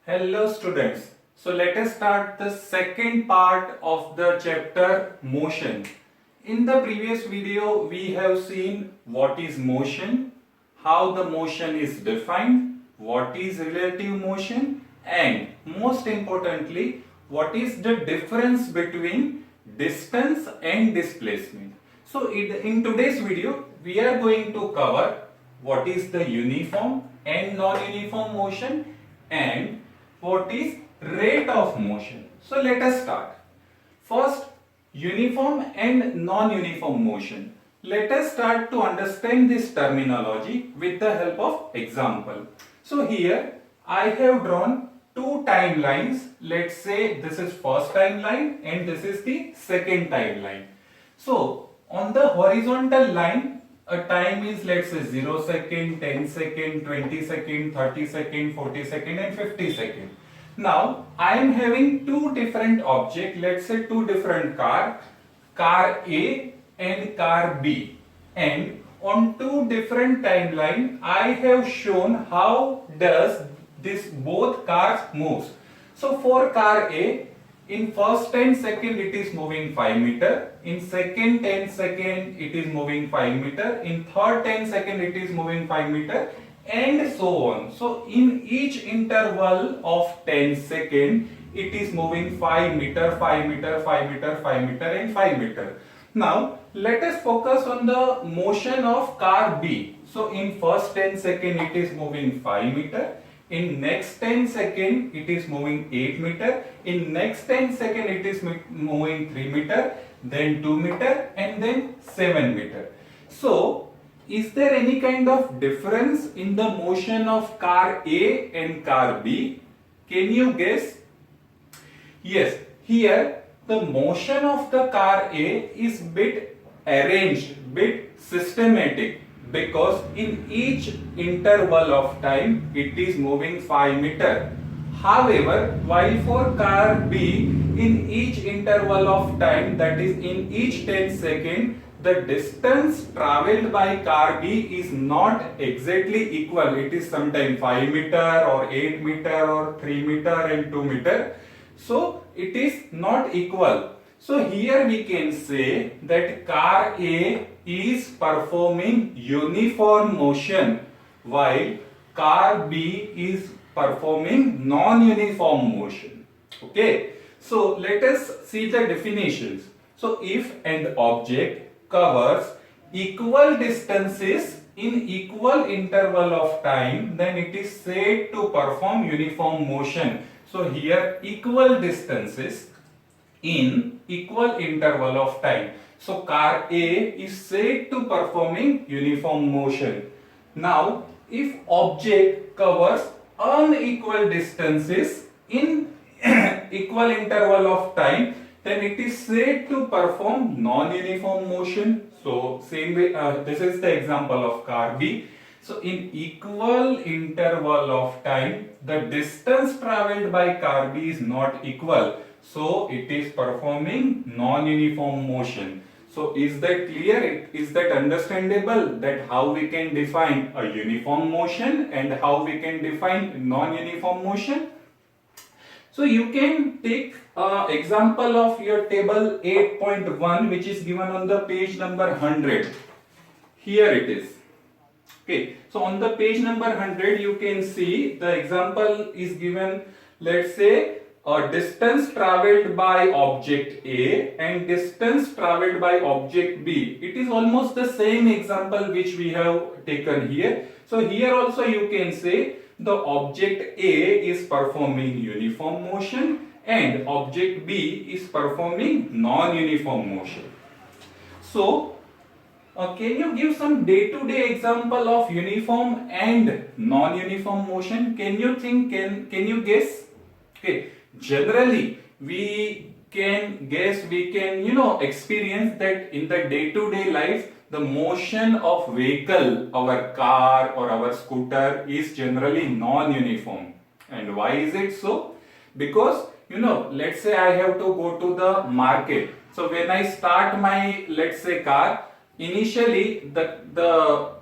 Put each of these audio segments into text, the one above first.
Hello students. So let us start the second part of the chapter motion. In the previous video we have seen what is motion, how the motion is defined, what is relative motion, and most importantly what is the difference between distance and displacement. So in today's video we are going to cover what is the uniform and non-uniform motion and what is rate of motion. So let us start. First, uniform and non-uniform motion. Let us start to understand this terminology with the help of example. So here I have drawn two timelines. Let's say this is first timeline and this is the second timeline. So on the horizontal line, a time is, let's say, 0 second, 10 second, 20 second, 30 second, 40 second and 50 second. Now I am having two different objects, let's say two different car A and car B, and on two different timeline I have shown how does this both cars moves. So for car A, in first 10 second it is moving 5 meter, in second 10 second it is moving 5 meter, in third 10 second it is moving 5 meter, and so on. So in each interval of 10 second it is moving 5 meter, 5 meter, 5 meter, 5 meter and 5 meter. Now let us focus on the motion of car B. So in first 10 second it is moving 5 meter, in next 10 second it is moving 8 meter, in next 10 second it is moving 3 meter, then 2 meter and then 7 meter. So is there any kind of difference in the motion of car A and car B? Can you guess? Yes, here the motion of the car A is bit arranged, bit systematic, because in each interval of time it is moving 5 meter. However, while for car B, in each interval of time, that is in each 10 second, the distance travelled by car B is not exactly equal. It is sometimes 5 meter or 8 meter or 3 meter and 2 meter. So it is not equal. So here we can say that car A is performing uniform motion while car B is performing non-uniform motion. Okay. So let us see the definitions. So if an object covers equal distances in equal interval of time, then it is said to perform uniform motion. So here equal distances in equal interval of time. So car A is said to performing uniform motion. Now if object covers unequal distances in equal interval of time, then it is said to perform non-uniform motion. So same way, this is the example of car B. So in equal interval of time, the distance travelled by car B is not equal. So it is performing non-uniform motion. So is that clear? Is that understandable that how we can define a uniform motion and how we can define non-uniform motion? So you can take example of your table 8.1, which is given on the page number 100. Here it is. Okay, so on the page number 100 you can see the example is given. Let's say a distance travelled by object A and distance travelled by object B. It is almost the same example which we have taken here. So here also you can say the object A is performing uniform motion and object B is performing non-uniform motion. So can you give some day-to-day example of uniform and non-uniform motion? Can you think, can you guess? Okay, generally we can guess, we can experience that in the day-to-day life the motion of vehicle, our car or our scooter, is generally non-uniform. And why is it so? Because let's say I have to go to the market. So when I start my, let's say, car, initially the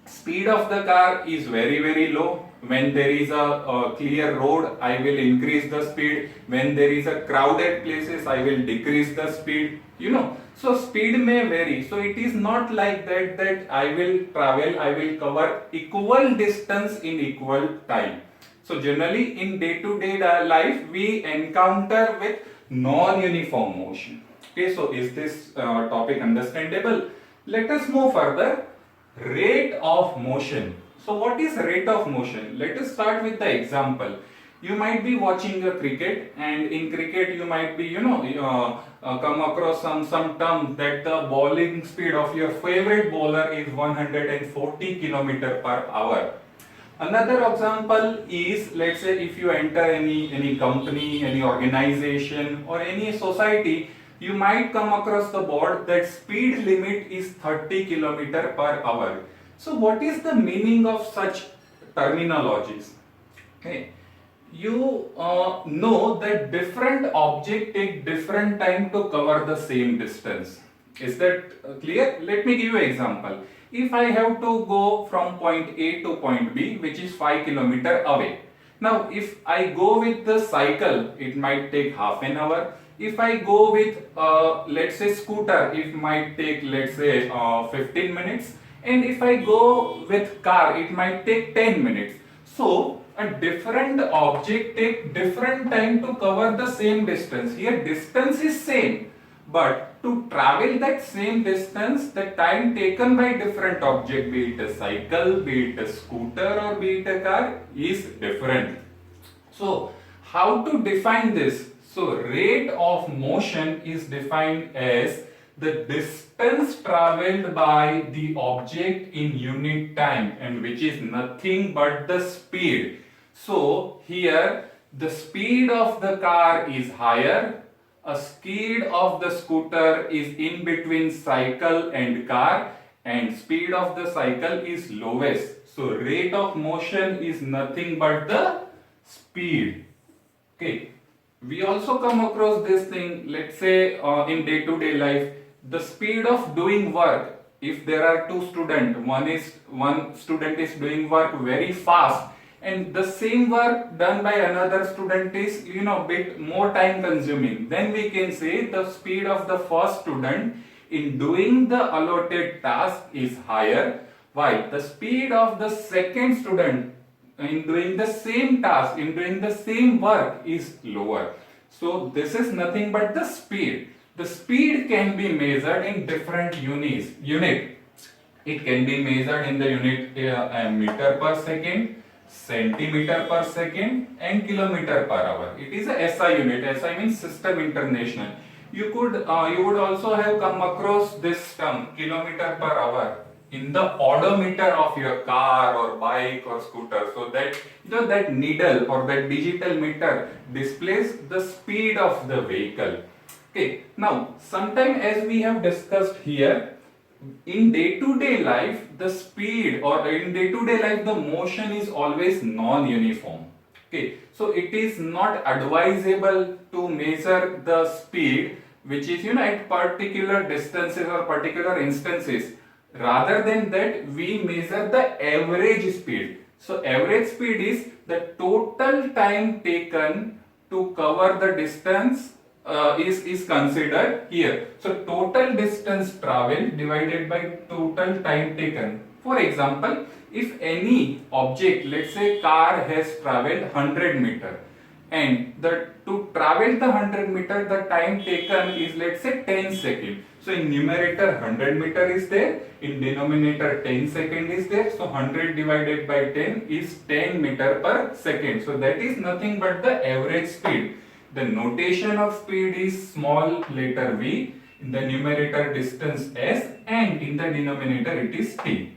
speed of the car is very low. when there is a clear road, I will increase the speed. When there is a crowded places, I will decrease the speed. So speed may vary. So it is not like that I will cover equal distance in equal time. So generally in day-to-day life, we encounter with non-uniform motion. Okay, so is this topic understandable? Let us move further. Rate of motion. So what is rate of motion? Let us start with the example. You might be watching a cricket, and in cricket you might be come across some term that the bowling speed of your favorite bowler is 140 km per hour. Another example is, let's say, if you enter any company, any organization or any society, you might come across the board that speed limit is 30 km per hour. So what is the meaning of such terminologies? Okay, you know that different objects take different time to cover the same distance. Is that clear? Let me give you an example. If I have to go from point A to point B, which is 5 km away. Now, if I go with the cycle, it might take half an hour. If I go with, let's say, scooter, it might take, let's say, 15 minutes. And if I go with car, it might take 10 minutes. So, a different object take different time to cover the same distance. Here, distance is same. But to travel that same distance, the time taken by different object, be it a cycle, be it a scooter or be it a car, is different. So, how to define this? So, rate of motion is defined as the distance traveled by the object in unit time, and which is nothing but the speed. So, here the speed of the car is higher. A speed of the scooter is in between cycle and car, and speed of the cycle is lowest. So rate of motion is nothing but the speed. Okay. We also come across this thing, let's say in day-to-day life, the speed of doing work. If there are two students, one student is doing work very fast, and the same work done by another student is bit more time consuming, then we can say the speed of the first student in doing the allotted task is higher, while the speed of the second student in doing the same task, in doing the same work, is lower. So this is nothing but the speed. The speed can be measured in different unit. It can be measured in the unit meter per second, centimeter per second, and kilometer per hour. It is a SI unit. SI means System International. You would also have come across this term, kilometer per hour, in the odometer of your car or bike or scooter. So that that needle or that digital meter displays the speed of the vehicle. Okay. Now, sometime as we have discussed here, in day-to-day life, the speed or in day-to-day life, the motion is always non-uniform. Okay, so it is not advisable to measure the speed which is at particular distances or particular instances. Rather than that, we measure the average speed. So average speed is the total time taken to cover the distance is considered here. So total distance traveled divided by total time taken. For example, if any object, let's say car, has traveled 100 meter, and to travel the 100 meter, the time taken is, let's say, 10 seconds. So in numerator 100 meter is there, in denominator 10 second is there. So 100 divided by 10 is 10 meter per second. So that is nothing but the average speed. The notation of speed is small letter v, in the numerator distance s, and in the denominator it is t.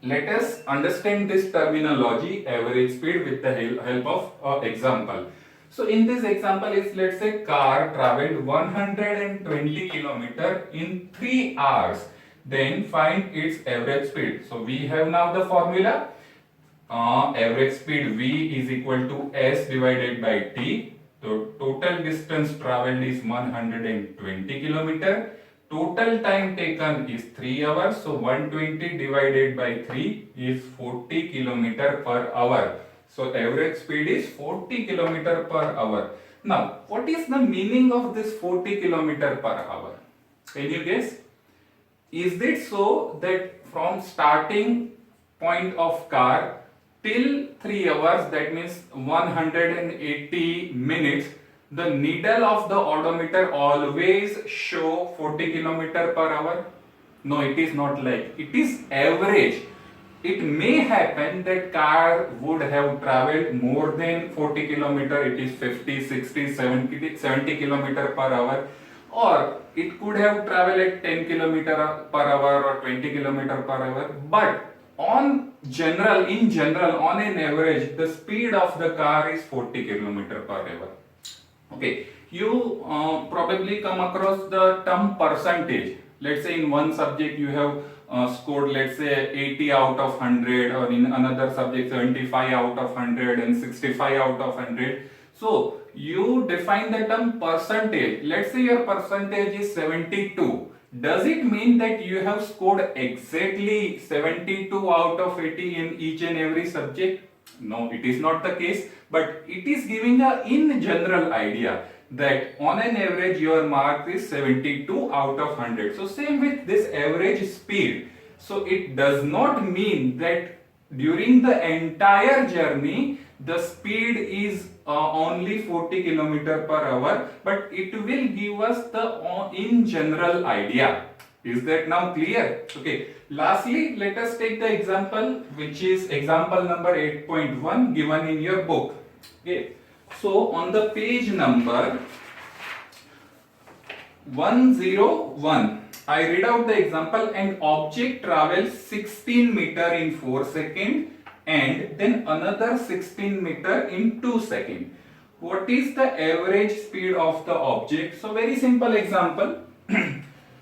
Let us understand this terminology, average speed, with the help of example. So in this example, if let's say car traveled 120 km in 3 hours, then find its average speed. So we have now the formula, average speed v is equal to s divided by t. So total distance traveled is 120 km Total time taken is 3 hours. So 120 divided by 3 is 40 kilometer per hour. So average speed is 40 kilometer per hour. Now, what is the meaning of this 40 kilometer per hour? Can you guess? Is it so that from starting point of car till 3 hours, that means 180 minutes, the needle of the odometer always show 40 kilometer per hour? No, it is not like. It is average. It may happen that car would have traveled more than 40 kilometer, it is 50, 60, 70 kilometer per hour, or it could have traveled at 10 kilometer per hour or 20 kilometer per hour. But in general, on an average, the speed of the car is 40 kilometer per hour. Okay, you probably come across the term percentage. Let's say in one subject you have scored, let's say 80 out of 100, or in another subject 75 out of 100 and 65 out of 100. So you define the term percentage. Let's say your percentage is 72. Does it mean that you have scored exactly 72 out of 80 in each and every subject? No, it is not the case, but it is giving a in general idea that on an average your mark is 72 out of 100. So same with this average speed. So it does not mean that during the entire journey the speed is only 40 kilometer per hour, but it will give us the in general idea. Is that now clear? Okay. Lastly, let us take the example, which is example number 8.1 given in your book. Okay. So on the page number 101, I read out the example. An object travels 16 meter in 4 seconds and then another 16 meter in 2 seconds. What is the average speed of the object? So very simple example.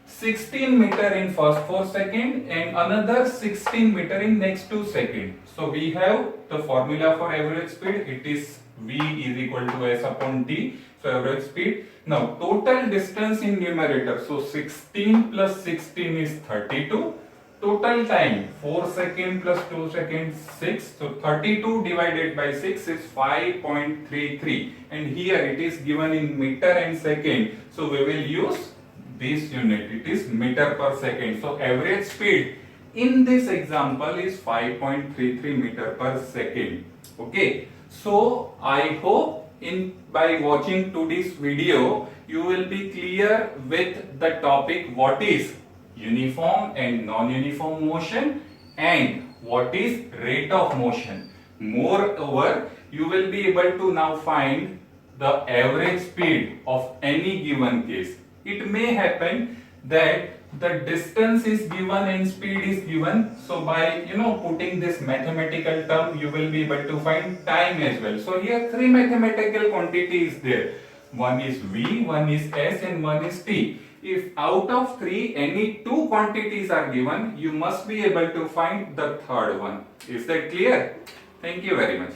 16 meter in first 4 seconds and another 16 meter in next 2 seconds. So we have the formula for average speed. It is V is equal to S upon T. So average speed. Now total distance in numerator. So 16 plus 16 is 32. Total time 4 seconds plus 2 seconds 6. So 32 divided by 6 is 5.33. And here it is given in meter and second. So we will use this unit. It is meter per second. So average speed in this example is 5.33 meter per second. Okay. So I hope by watching today's video you will be clear with the topic what is uniform and non-uniform motion and what is rate of motion. Moreover, you will be able to now find the average speed of any given case. It may happen that the distance is given and speed is given. So by putting this mathematical term, you will be able to find time as well. So here 3 mathematical quantities there. One is V, one is S and one is T. If out of 3 any 2 quantities are given, you must be able to find the third one. Is that clear? Thank you very much.